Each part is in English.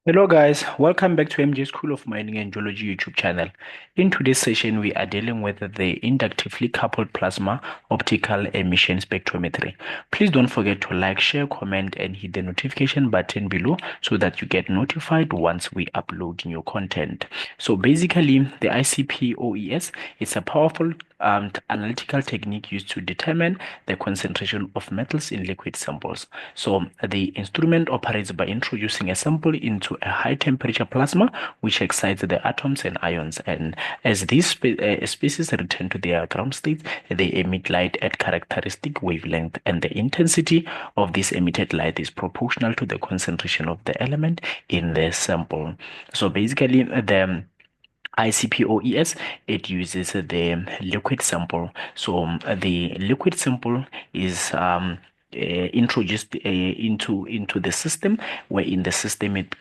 Hello guys, welcome back to MJ School of Mining and Geology YouTube channel. In today's session, we are dealing with the inductively coupled plasma optical emission spectrometry. Please don't forget to like, share, comment, and hit the notification button below so that you get notified once we upload new content. So basically, the ICP-OES is a powerful analytical technique used to determine the concentration of metals in liquid samples. So the instrument operates by introducing a sample into a high temperature plasma, which excites the atoms and ions. And as these species return to their ground state, they emit light at characteristic wavelength, and the intensity of this emitted light is proportional to the concentration of the element in the sample. So basically, the ICP-OES, it uses the liquid sample. So the liquid sample is introduced into the system, where in the system it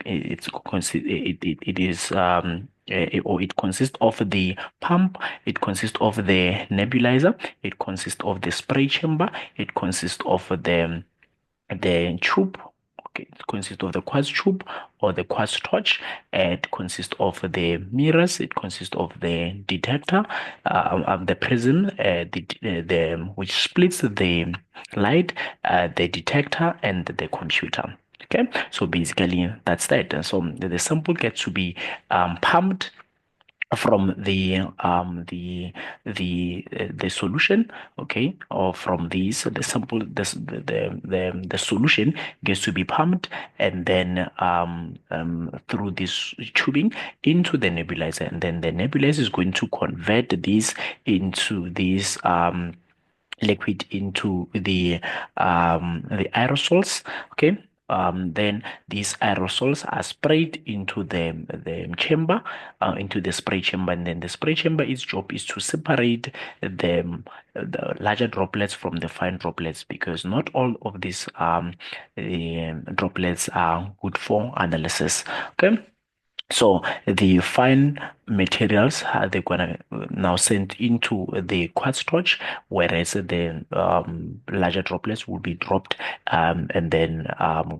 is or it consists of the pump, it consists of the nebulizer, it consists of the spray chamber, it consists of the tube. Okay, it consists of the quartz tube or the quartz torch. It consists of the mirrors. It consists of the detector, the prism, the which splits the light, the detector, and the computer. Okay, so basically that's that. And so the sample gets to be pumped from the solution, okay, or from these the sample the solution gets to be pumped, and then through this tubing into the nebulizer, and then the nebulizer is going to convert these into these liquid into the aerosols. Okay, then these aerosols are sprayed into the chamber, into the spray chamber, and then the spray chamber, its job is to separate the larger droplets from the fine droplets, because not all of these droplets are good for analysis. Okay, so the fine materials, they're gonna now sent into the quartz torch, whereas the larger droplets will be dropped and then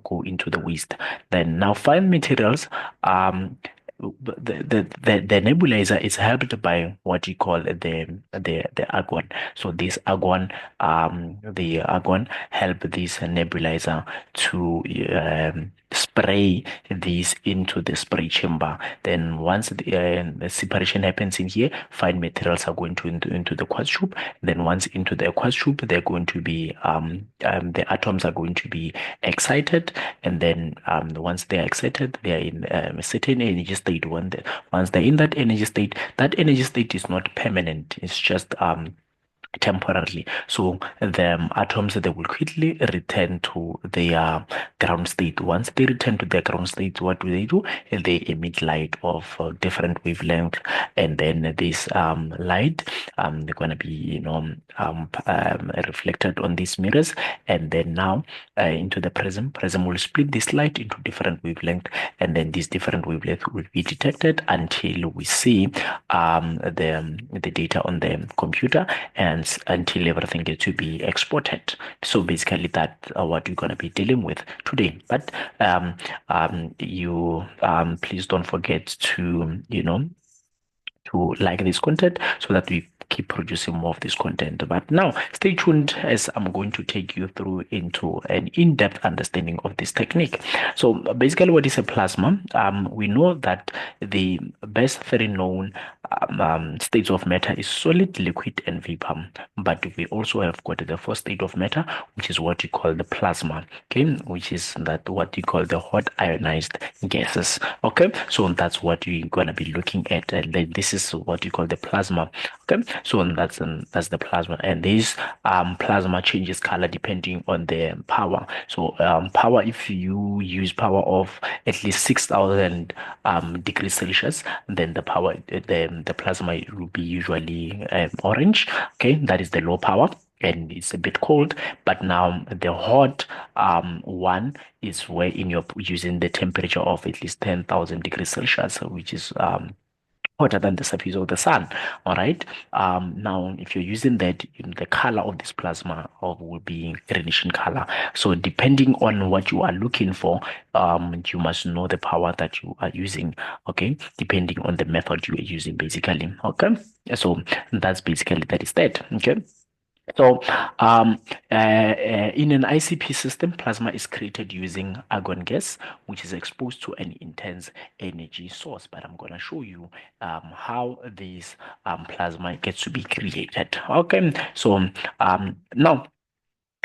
go into the waste. Then now fine materials, the nebulizer is helped by what you call the argon. So this argon, the argon help this nebulizer to spray these into the spray chamber. Then once the separation happens in here, fine materials are going to into the quartz tube. Then once into the quartz tube, they're going to be the atoms are going to be excited, and then once they're excited, they are in a certain energy state. Once they're in that energy state is not permanent. It's just temporarily. So the atoms, they will quickly return to their ground state. Once they return to their ground state, what do? They emit light of different wavelength, and then this light they're gonna be reflected on these mirrors, and then now into the prism. Prism will split this light into different wavelength, and then these different wavelengths will be detected until we see the data on the computer, and until everything gets to be exported. So basically that's what we're going to be dealing with today. But you please don't forget to to like this content so that we keep producing more of this content. But now stay tuned, as I'm going to take you through into an in-depth understanding of this technique. So basically, what is a plasma? We know that the best three known states of matter is solid, liquid, and vapor. But we also have got the fourth state of matter, which is what you call the plasma. Okay, which is that what you call the hot ionized gases. Okay, so that's what we're gonna be looking at, and then this is what you call the plasma. Okay, so that's the plasma, and this plasma changes color depending on the power. So power, if you use power of at least 6,000 degrees Celsius, then the plasma will be usually orange. Okay, that is the low power, and it's a bit cold. But now the hot one is where in you're using the temperature of at least 10,000 degrees Celsius, which is hotter than the surface of the sun. All right. Now, if you're using that, the color of this plasma will be greenish in color. So, depending on what you are looking for, you must know the power that you are using. Okay, depending on the method you are using, basically. Okay, so that's basically that is that. Okay. So, in an ICP system, plasma is created using argon gas, which is exposed to an intense energy source. But I'm going to show you how this plasma gets to be created. Okay, so now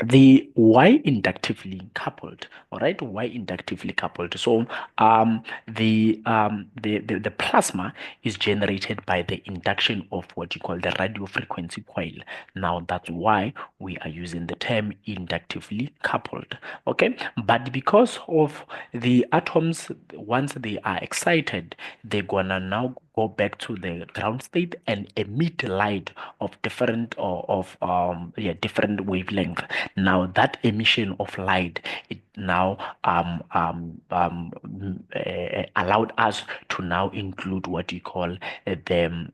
the why inductively coupled, all right, why inductively coupled. So the plasma is generated by the induction of what you call the radio frequency coil. Now that's why we are using the term inductively coupled. Okay, but because of the atoms, once they are excited, they're gonna now go back to the ground state and emit light of different or of different wavelength. Now that emission of light, it now allowed us to now include what you call the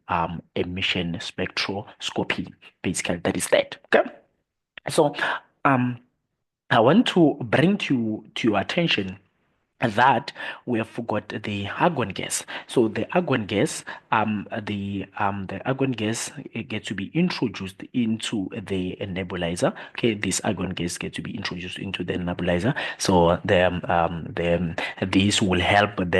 emission spectroscopy. Basically, that is that. Okay, so um I want to bring to your attention that we have forgot the argon gas. So the argon gas, the argon gas gets to be introduced into the nebulizer. Okay, this argon gas gets to be introduced into the nebulizer. So this will help the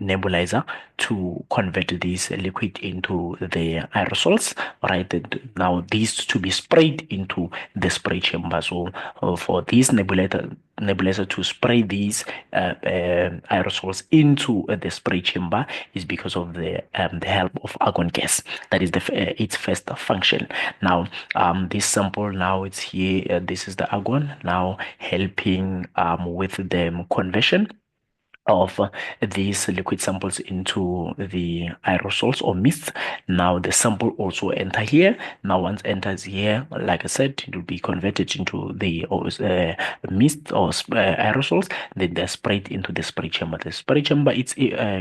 nebulizer to convert this liquid into the aerosols. Right, now these to be sprayed into the spray chamber. So for this nebulizer to spray these aerosols into the spray chamber is because of the help of argon gas. That is its first function. Now this sample, now it's here, this is the argon now helping with the conversion of these liquid samples into the aerosols or mist. Now the sample also enter here. Now once enters here, like I said, it will be converted into the mist or aerosols. Then they're sprayed into the spray chamber. The spray chamber, its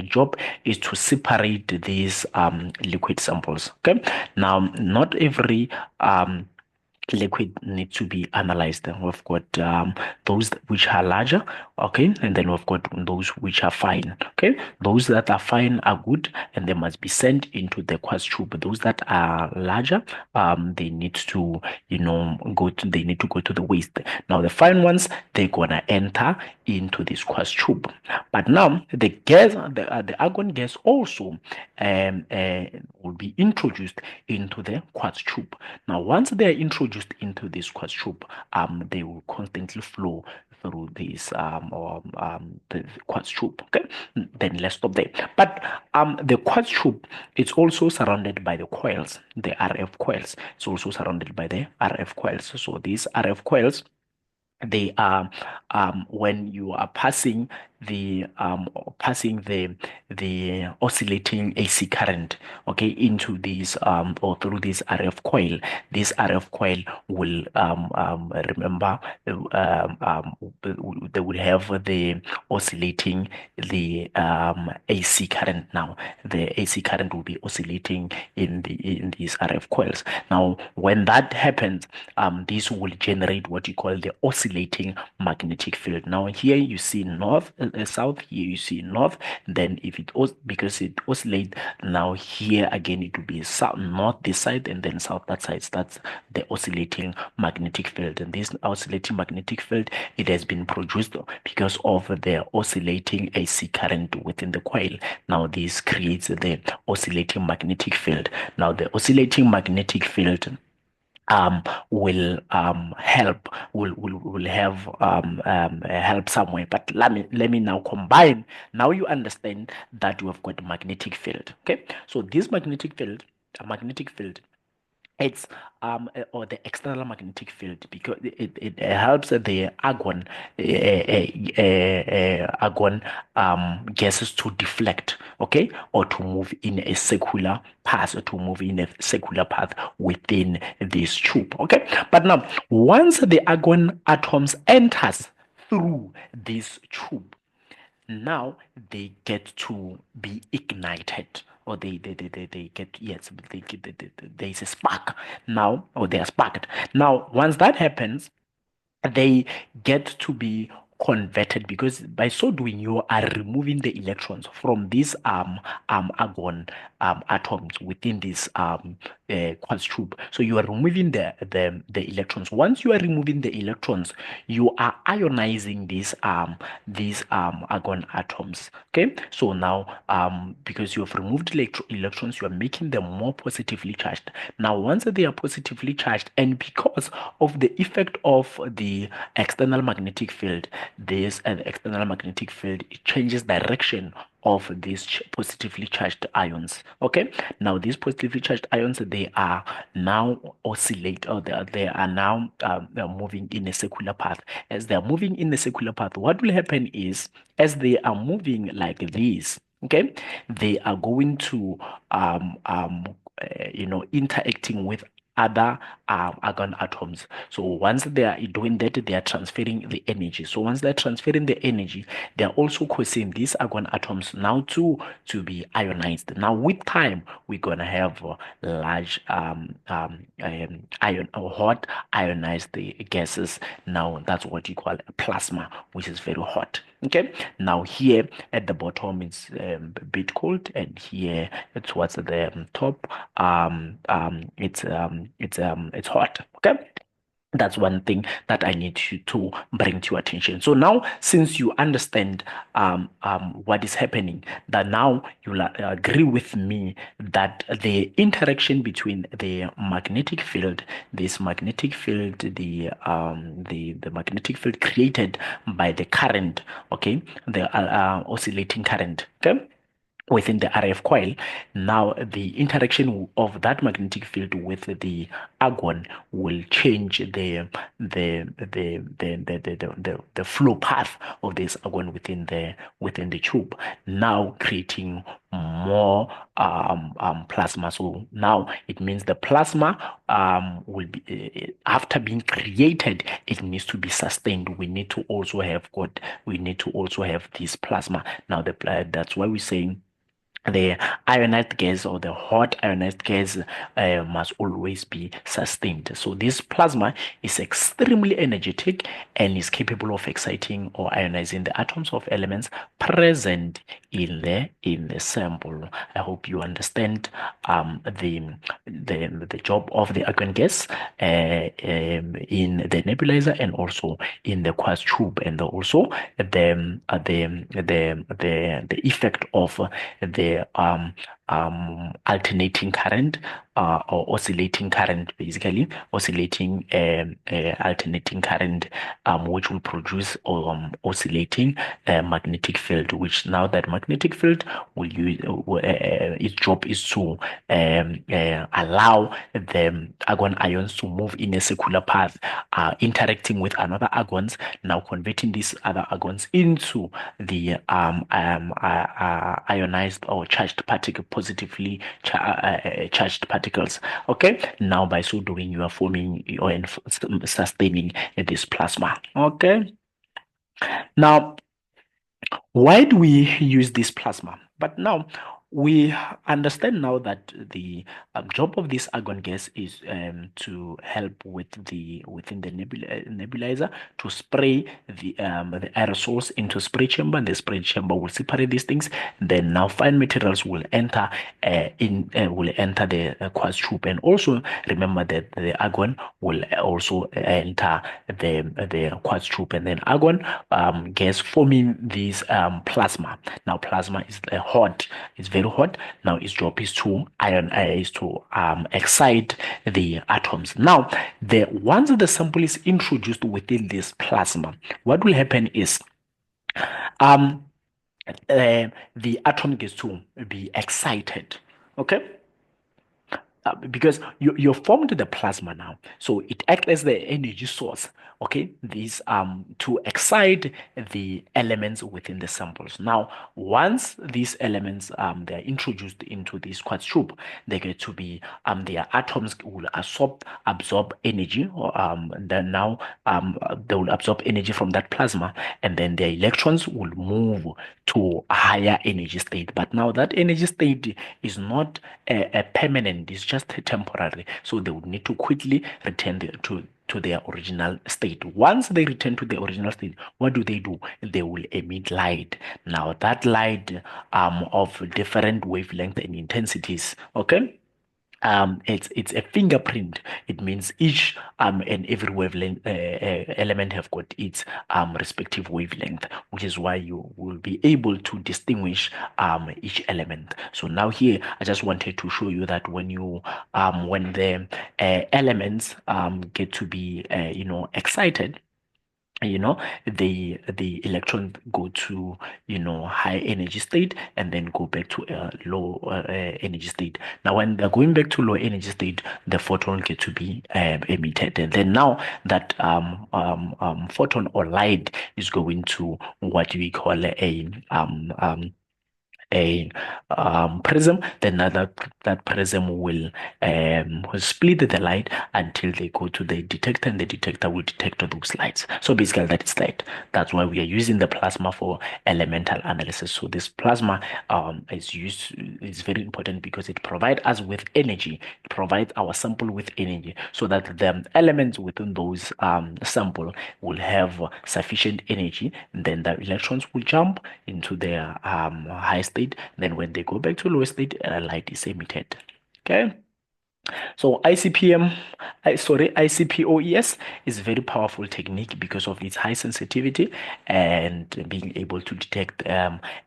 job is to separate these liquid samples. Okay. Now not every liquid need to be analyzed. We've got those which are larger, okay, and then we've got those which are fine. Okay, those that are fine are good and they must be sent into the quartz tube. Those that are larger, they need to, they need to go to the waste. Now the fine ones, they're gonna enter into this quartz tube. But now the gas, the argon gas also will be introduced into the quartz tube. Now once they are introduced into this quartz tube, they will constantly flow through this the quartz tube. Okay, then let's stop there. But the quartz tube, it's also surrounded by the coils, the RF coils. It's also surrounded by the RF coils. So these RF coils, they are when you are passing the oscillating AC current, okay, into this or through this RF coil. This RF coil will remember they will have the oscillating the AC current. Now the AC current will be oscillating in these RF coils. Now when that happens, this will generate what you call the oscillating magnetic field. Now here you see north, south, here you see north. Then if it because it oscillates, now here again it will be south, north this side, and then south that side. That's the oscillating magnetic field. And this oscillating magnetic field, it has been produced because of the oscillating AC current within the coil. Now this creates the oscillating magnetic field. Now the oscillating magnetic field will help, will have help somewhere. But let me now combine. Now you understand that you have got a magnetic field. Okay, so this magnetic field, a magnetic field, it's or the external magnetic field, because it helps the argon gases to deflect, okay, or to move in a circular path, or to move in a circular path within this tube. Okay, but now once the argon atoms enters through this tube, now they get to be ignited, or they get, yes, there's a spark now, or they are sparked. Now once that happens, they get to be converted, because by so doing you are removing the electrons from these argon atoms within this quartz tube. So you are removing the electrons. Once you are removing the electrons, you are ionizing these argon atoms. Okay, so now because you have removed electrons, you are making them more positively charged. Now once they are positively charged, and because of the effect of the external magnetic field, this external magnetic field, it changes direction of these positively charged ions. Okay, now these positively charged ions, they are now oscillate, or they are now they are moving in a circular path. As they are moving in a circular path, what will happen is, as they are moving like this, okay, they are going to interacting with other argon atoms. So once they are doing that, they are transferring the energy. So once they're transferring the energy, they are also causing these argon atoms now to be ionized. Now with time, we're gonna have large ion or hot ionized gases. Now that's what you call a plasma, which is very hot. Okay, now here at the bottom it's a bit cold, and here towards the top it's hot. Okay, that's one thing that I need you to bring to your attention. So now, since you understand what is happening, that now you'll agree with me that the interaction between the magnetic field, this magnetic field, the magnetic field created by the current, okay, the oscillating current, okay, within the RF coil. Now the interaction of that magnetic field with the argon will change the flow path of this argon within the tube, now creating more plasma. So now it means the plasma will be after being created, it needs to be sustained. We need to also have this plasma. Now that's why we're saying the ionized gas, or the hot ionized gas, must always be sustained. So this plasma is extremely energetic and is capable of exciting or ionizing the atoms of elements present in the sample. I hope you understand the job of the argon gas in the nebulizer, and also in the quartz tube, and also the effect of the alternating current, or oscillating current, basically oscillating alternating current, which will produce oscillating magnetic field, which now that magnetic field will use its job is to allow the argon ions to move in a circular path, interacting with another argons, now converting these other argons into the ionized or charged particle, positively charged particles. Okay, now by so doing, you are forming or sustaining this plasma. Okay, now why do we use this plasma? But now we understand now that the job of this argon gas is to help with within the nebulizer, to spray the aerosols into spray chamber, and the spray chamber will separate these things. Then now fine materials will enter will enter the quartz tube, and also remember that the argon will also enter the quartz tube, and then argon gas forming this plasma. Now plasma is hot, it's very hot. Now its job is to excite the atoms. Now once the sample is introduced within this plasma, what will happen is um the atom gets to be excited. Okay, because you formed the plasma now, so it acts as the energy source. Okay, these to excite the elements within the samples. Now, once these elements they are introduced into this quartz tube, they get to be their atoms will absorb energy, or then now they will absorb energy from that plasma, and then their electrons will move to a higher energy state. But now that energy state is not a permanent, it's just temporary. So they would need to quickly return to their original state. Once they return to the original state, what do? They will emit light. Now that light of different wavelength and intensities, okay? It's a fingerprint. It means each and every wavelength element have got its respective wavelength, which is why you will be able to distinguish each element. So now here I just wanted to show you that when the elements get to be excited, the electrons go to high energy state and then go back to a low energy state. Now when they're going back to low energy state, the photon get to be emitted, and then now that photon or light is going to what we call a prism. Then that prism will split the light until they go to the detector, and the detector will detect those lights. So basically that is light. That's why we are using the plasma for elemental analysis. So this plasma is very important because it provides us with energy. It provides our sample with energy, so that the elements within those sample will have sufficient energy, and then the electrons will jump into their high state. Then when they go back to low state, light is emitted. Okay. So ICP-OES is a very powerful technique because of its high sensitivity and being able to detect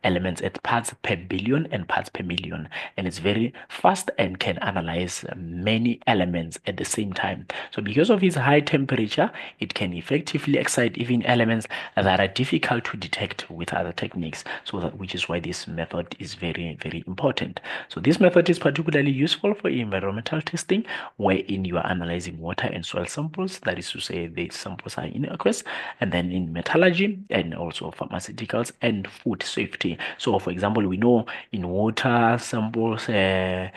elements at parts per billion and parts per million. And it's very fast and can analyze many elements at the same time. So because of its high temperature, it can effectively excite even elements that are difficult to detect with other techniques. So which is why this method is very, very important. So this method is particularly useful for environmental testing, wherein you are analyzing water and soil samples. That is to say, the samples are in aqueous, and then in metallurgy and also pharmaceuticals and food safety. So, for example, we know in water samples, and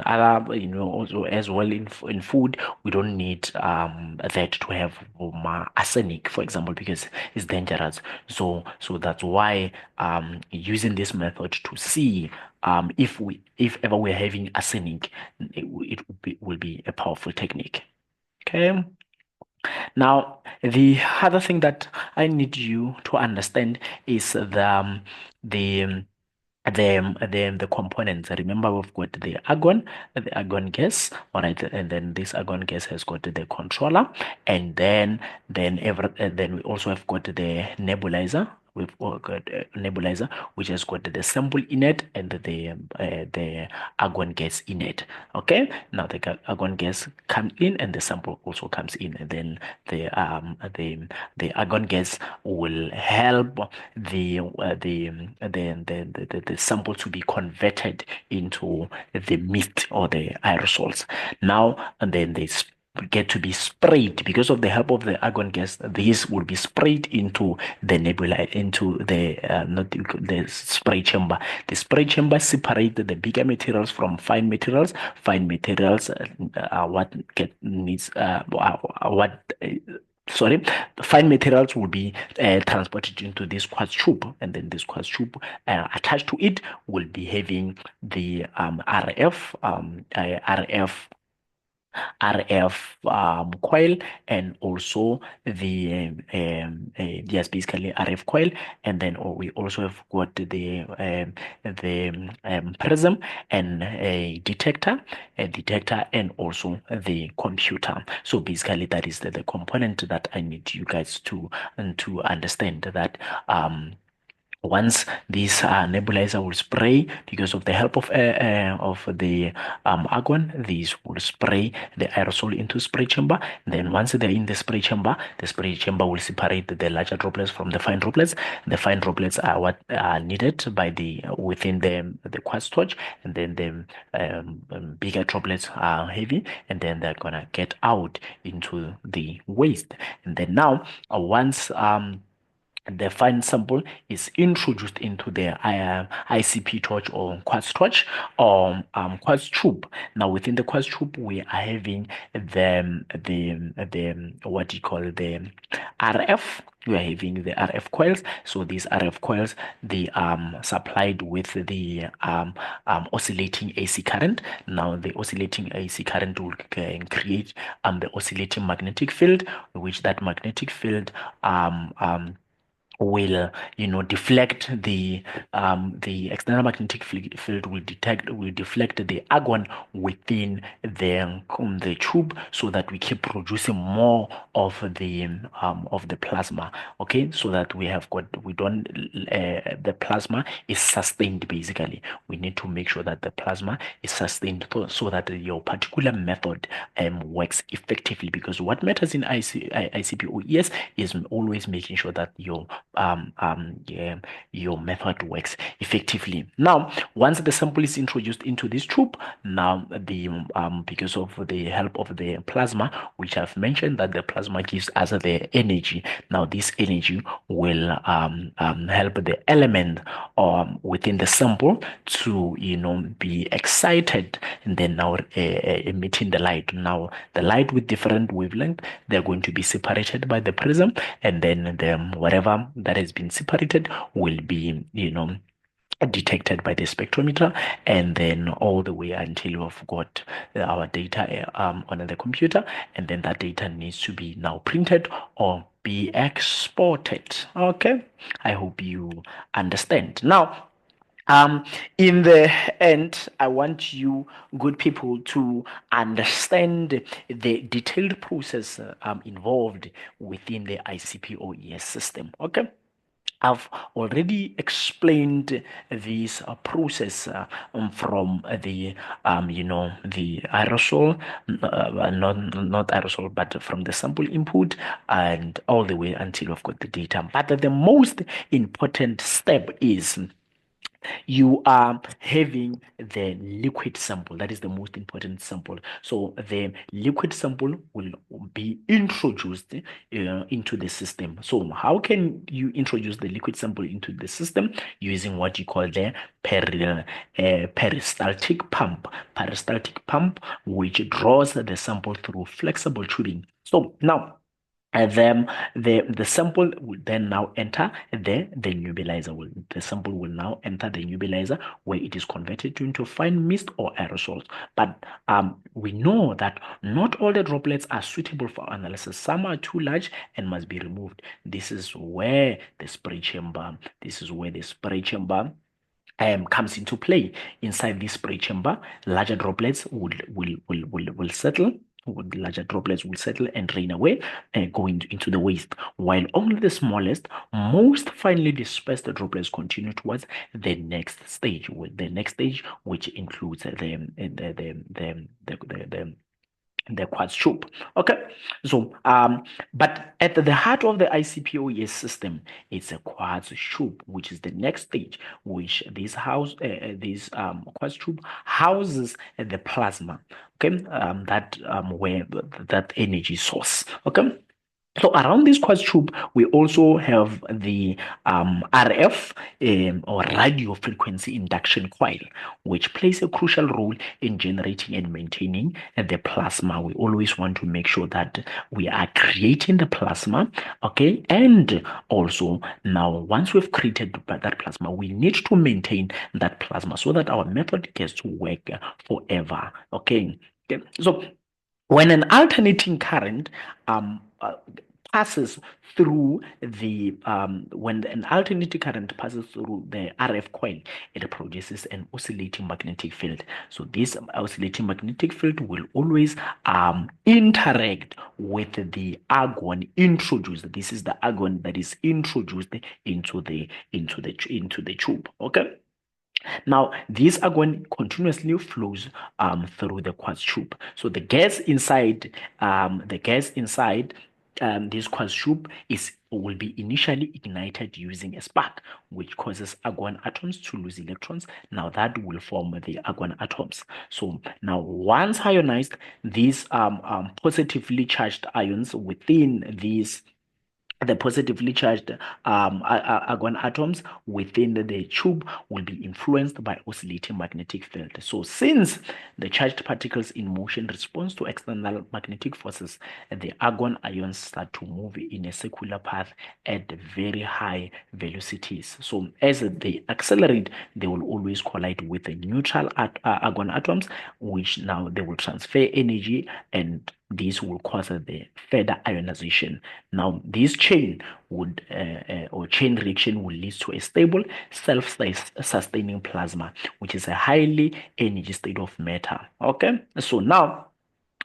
other, also as well in food, we don't need that to have arsenic, for example, because it's dangerous. So that's why using this method to see if ever we're having arsenic, will be a powerful technique. Okay. Now, the other thing that I need you to understand is the the components. Remember, we've got the argon gas, all right, and then this argon gas has got the controller, and then we also have got the nebulizer. We've got a nebulizer which has got the sample in it and the argon gas in it. Okay, now the argon gas comes in and the sample also comes in, and then the argon gas will help the sample to be converted into the mist or the aerosols. Now, and then they get to be sprayed because of the help of the argon gas. These will be sprayed into the nebula, into the not the spray chamber. The spray chamber separates the bigger materials from fine materials. Fine materials are what get needs what sorry, fine materials will be transported into this quartz tube, and then this quartz tube attached to it will be having the RF coil, and also the yes, basically RF coil, and then we also have got the prism and a detector, and also the computer. So basically, that is the component that I need you guys to understand that once this nebulizer will spray, because of the help of the argon, these will spray the aerosol into spray chamber. Then once they're in the spray chamber will separate the larger droplets from the fine droplets. The fine droplets are what are needed by the within the quartz torch, and then the bigger droplets are heavy, and then they're gonna get out into the waste. And then now once the fine sample is introduced into the ICP torch or quartz torch or quartz tube. Now within the quartz tube, we are having the what you call the RF. We are having the RF coils. So these RF coils, they supplied with the oscillating AC current. Now the oscillating AC current will create the oscillating magnetic field, which that magnetic field will deflect the external magnetic field will deflect the argon within the tube, so that we keep producing more of the plasma. Okay, so that we don't the plasma is sustained. Basically, we need to make sure that the plasma is sustained, so that your particular method works effectively, because what matters in ICP-OES is always making sure that yeah, your method works effectively. Now, once the sample is introduced into this tube, now the because of the help of the plasma, which I've mentioned that the plasma gives us the energy. Now, this energy will help the element within the sample to be excited, and then now emitting the light. Now, the light with different wavelength, they're going to be separated by the prism, and then whatever that has been separated will be detected by the spectrometer, and then all the way until we've got our data on the computer, and then that data needs to be now printed or be exported. Okay, I hope you understand. Now, in the end, I want you, good people, to understand the detailed process involved within the ICP-OES system. Okay. I've already explained this process from the aerosol, not aerosol, but from the sample input and all the way until we've got the data. But the most important step is you are having the liquid sample. That is the most important sample. So the liquid sample will be introduced into the system. So how can you introduce the liquid sample into the system? Using what you call the peristaltic pump. Peristaltic pump, which draws the sample through flexible tubing. So now, and then the sample will then now enter the nebulizer. The sample will now enter the nebulizer, where it is converted into fine mist or aerosols. But we know that not all the droplets are suitable for analysis. Some are too large and must be removed. This is where the spray chamber. Comes into play. Inside this spray chamber, larger droplets will settle. Larger droplets will settle and drain away, going into the waste, while only the smallest, most finely dispersed droplets continue towards the next stage. With the next stage, which includes the quartz tube. Okay, so but at the heart of the ICP-OES system, it's a quartz tube, which is the next stage, which this quartz tube houses the plasma. Okay, where that energy source. Okay. So around this quartz tube, we also have the RF or radio frequency induction coil, which plays a crucial role in generating and maintaining the plasma. We always want to make sure that we are creating the plasma, okay? And also, now once we've created that plasma, we need to maintain that plasma so that our method gets to work forever, okay? So when an alternating current passes through the when an alternating current passes through the RF coil, it produces an oscillating magnetic field. So this oscillating magnetic field will always interact with the argon introduced. This is the argon that is introduced into the tube. Okay. Now, this argon continuously flows through the quartz tube. So the gas inside this quartz tube will be initially ignited using a spark, which causes argon atoms to lose electrons. Now that will form the argon atoms. So now once ionized, these positively charged ions within these the positively charged argon atoms within the tube will be influenced by oscillating magnetic field. So since the charged particles in motion responds to external magnetic forces, the argon ions start to move in a circular path at very high velocities. So as they accelerate, they will always collide with the neutral argon atoms, which now they will transfer energy, and this will cause the further ionization. Now, this chain or chain reaction will lead to a stable, self-sustaining plasma, which is a highly energy state of matter. Okay, so now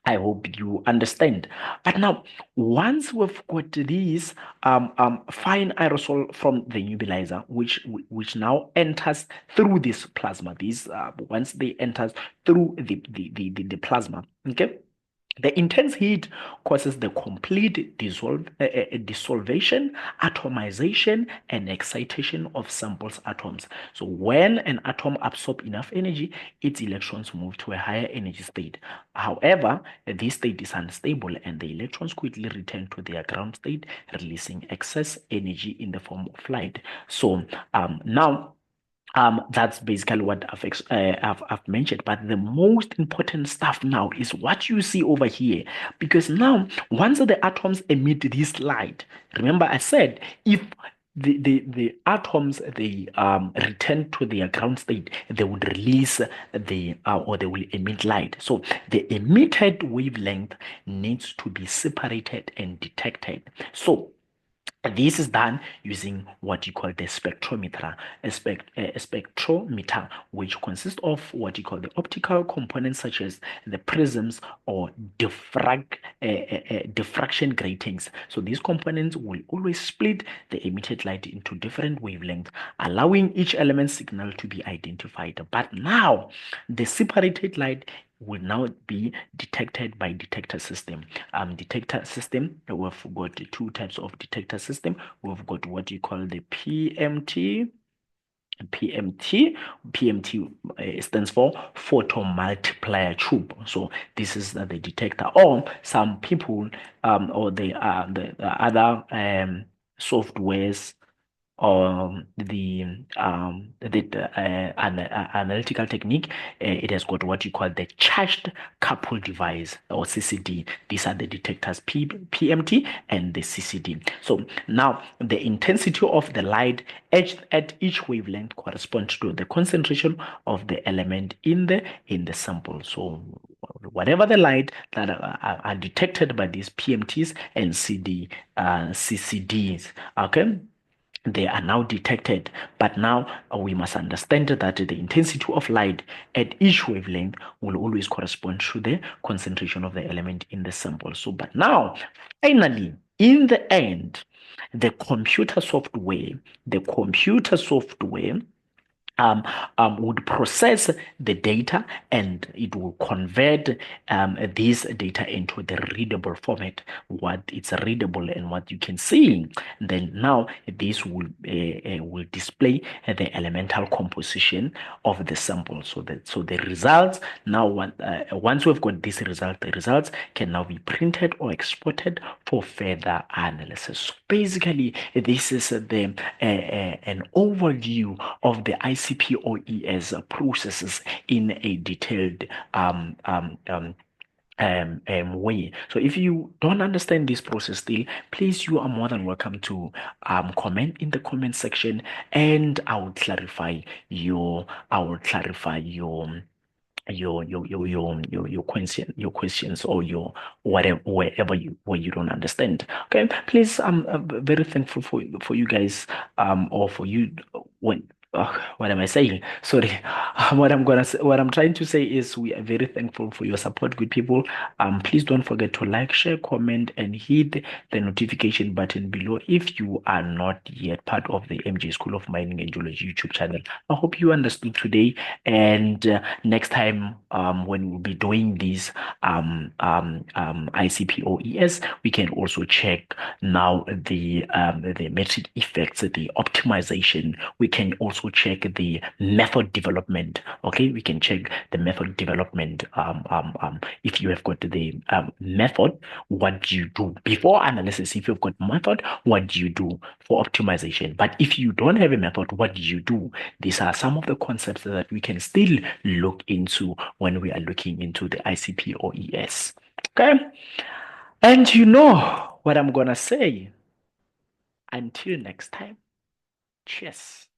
I hope you understand. But now, once we've got these fine aerosol from the nebulizer, which now enters through this plasma, these once they enter through the plasma, okay. The intense heat causes the complete dissolution, atomization, and excitation of samples atoms. So when an atom absorbs enough energy, its electrons move to a higher energy state. However, this state is unstable and the electrons quickly return to their ground state, releasing excess energy in the form of light. So now that's basically what I've mentioned. But the most important stuff now is what you see over here, because now once the atoms emit this light, remember I said if the atoms they return to their ground state, they would release or they will emit light. So the emitted wavelength needs to be separated and detected. So this is done using what you call the spectrometer, a spectrometer, which consists of what you call the optical components such as the prisms or diffraction gratings. So these components will always split the emitted light into different wavelengths, allowing each element signal to be identified. But now the separated light will now be detected by detector system. Detector system, we've got two types of detector system. We've got what you call the PMT stands for photomultiplier tube. So this is the detector. Or some people or the other softwares analytical technique, it has got what you call the charged couple device or CCD. These are the detectors PMT and the CCD. So now the intensity of the light at each wavelength corresponds to the concentration of the element in the sample. So whatever the light that are detected by these PMTs and CCDs, okay, they are now detected. But now we must understand that the intensity of light at each wavelength will always correspond to the concentration of the element in the sample. So, but now, finally, in the end, the computer software would process the data and it will convert this data into the readable format, what it's readable and what you can see. Then now this will display the elemental composition of the sample. So the results now once we've got this result, the results can now be printed or exported for further analysis. So basically, this is an overview of the ICP-OES processes in a detailed way. So if you don't understand this process still, please, you are more than welcome to comment in the comment section, and I will clarify your questions or your whatever wherever you where you don't understand. Okay, please, I'm very thankful for you guys, or for you when what am I saying? Sorry. What I'm trying to say is we are very thankful for your support, good people. Please don't forget to like, share, comment, and hit the notification button below if you are not yet part of the MJ School of Mining and Geology YouTube channel. I hope you understood today, and next time, when we'll be doing these ICP-OES, we can also check now the metric effects, the optimization. We can also check the method development. Okay, we can check the method development. If you have got the method, what do you do before analysis? If you've got method, what do you do for optimization? But if you don't have a method, what do you do? These are some of the concepts that we can still look into when we are looking into the ICP-OES. Okay, and you know what I'm gonna say. Until next time, cheers.